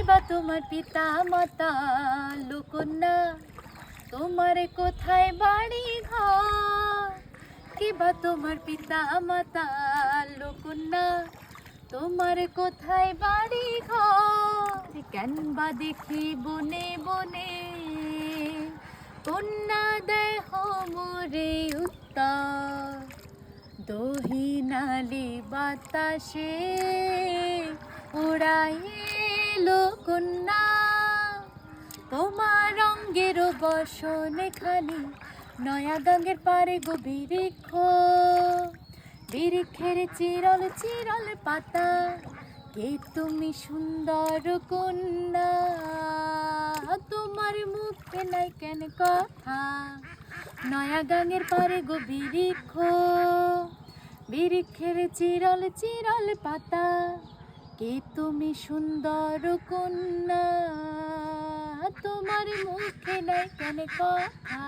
বা তোমার পিতা মাতা লোকন্যা, তোমার কোথায় বাড়ি ঘর? কি বা তোমার পিতা মাতা লোকন্যা, তোমার কোথায় বাড়ি ঘর? কেন বা দেখি বনে বনে কন্যা দেয় মোরে উত্তর, দহিনালি বাতাসে উড়াইলো কন্যা। তোমার রঙ্গের বসনে খালি নয়া গঙ্গের পারে গো বৃক্ষ, বৃক্ষের চিরল চিরল পাতা, কে তুমি সুন্দর কন্যা? তোমার মুখে নাই কেন কথা? নয়া গাঙের পারে গো বৃক্ষ, বৃক্ষের চিরল চিরল পাতা, কে তুমি সুন্দর কন্যা? তোমার মুখে নাই কেন কথা?